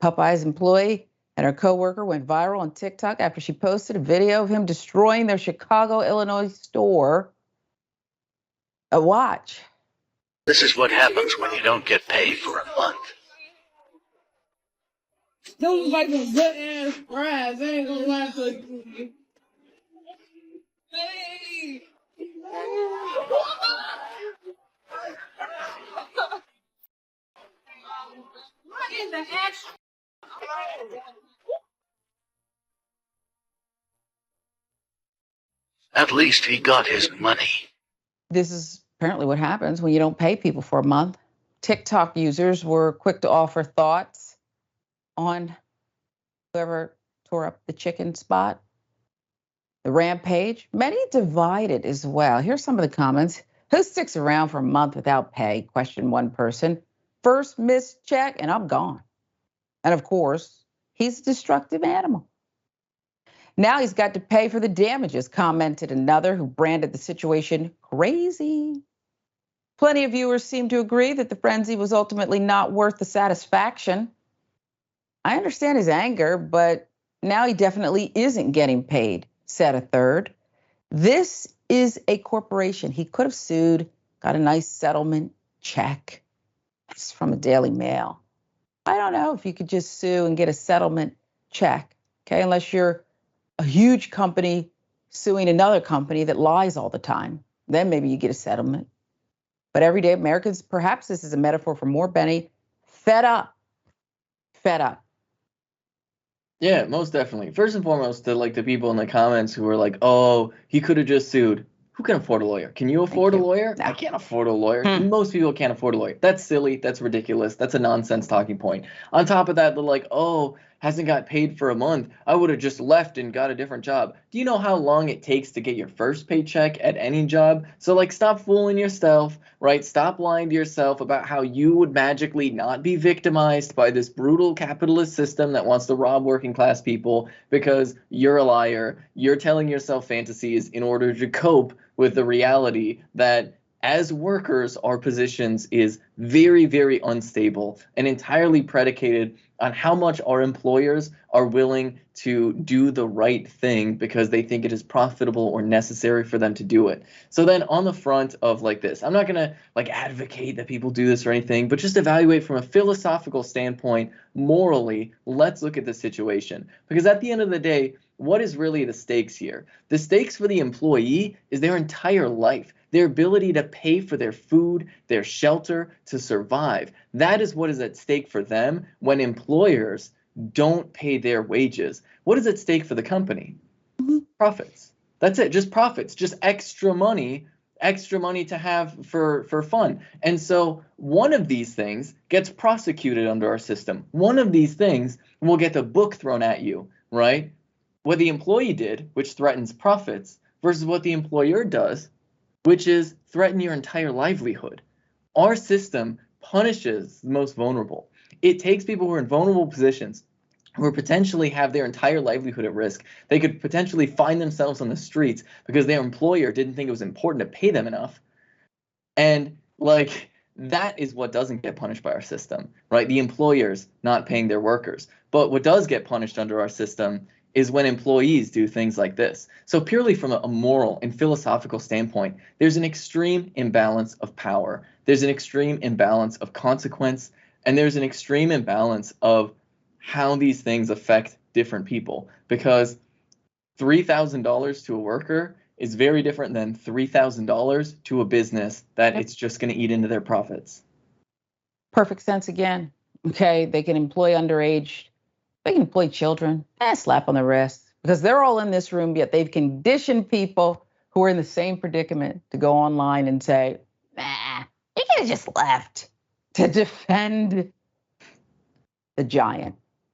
Popeyes employee and her coworker went viral on TikTok after she posted a video of him destroying their Chicago, Illinois store. Watch. This is what happens when you don't get paid for a month. Those like some good ass fries. They ain't gonna lie to you. Hey. What in the action? At least he got his money. This is apparently what happens when you don't pay people for a month. TikTok users were quick to offer thoughts on whoever tore up the chicken spot. The rampage, many divided as well. Here's some of the comments. Who sticks around for a month without pay? Questioned one person. First missed check and I'm gone. And of course, he's a destructive animal. Now he's got to pay for the damages, commented another who branded the situation crazy. Plenty of viewers seem to agree that the frenzy was ultimately not worth the satisfaction. I understand his anger, but now he definitely isn't getting paid, said a third. This is a corporation. He could have sued, got a nice settlement check. It's from a Daily Mail. I don't know if you could just sue and get a settlement check, okay, unless you're a huge company suing another company that lies all the time. Then maybe you get a settlement. But everyday Americans, perhaps this is a metaphor for more, Bennie, fed up. Fed up. Yeah, most definitely. First and foremost, to like the people in the comments who were like, "Oh, he could have just sued." Who can afford a lawyer? Can you afford a lawyer? No. I can't afford a lawyer. Most people can't afford a lawyer. That's silly. That's ridiculous. That's a nonsense talking point. On top of that, they're like, "Oh, hasn't got paid for a month. I would have just left and got a different job." Do you know how long it takes to get your first paycheck at any job? So like, stop fooling yourself, right? Stop lying to yourself about how you would magically not be victimized by this brutal capitalist system that wants to rob working class people because you're a liar. You're telling yourself fantasies in order to cope with the reality that as workers, our positions is very, very unstable and entirely predicated on how much our employers are willing to do the right thing because they think it is profitable or necessary for them to do it. So then on the front of like this, I'm not going to like advocate that people do this or anything, but just evaluate from a philosophical standpoint, morally, let's look at the situation. Because at the end of the day, what is really the stakes here? The stakes for the employee is their entire life, their ability to pay for their food, their shelter, to survive. That is what is at stake for them when employers don't pay their wages. What is at stake for the company? Profits. That's it, just profits, just extra money to have for fun. And so one of these things gets prosecuted under our system. One of these things will get the book thrown at you, right? What the employee did, which threatens profits, versus what the employer does, which is threaten your entire livelihood. Our system punishes the most vulnerable. It takes people who are in vulnerable positions, who potentially have their entire livelihood at risk. They could potentially find themselves on the streets because their employer didn't think it was important to pay them enough. And like, that is what doesn't get punished by our system, right? The employers not paying their workers. But what does get punished under our system is when employees do things like this. So purely from a moral and philosophical standpoint, there's an extreme imbalance of power. There's an extreme imbalance of consequence, and there's an extreme imbalance of how these things affect different people. Because $3,000 to a worker is very different than $3,000 to a business that it's just going to eat into their profits. Perfect sense again. Okay, they can employ underage. They can employ children, slap on the wrist, because they're all in this room, yet they've conditioned people who are in the same predicament to go online and say, nah, you could have just left, to defend the giant.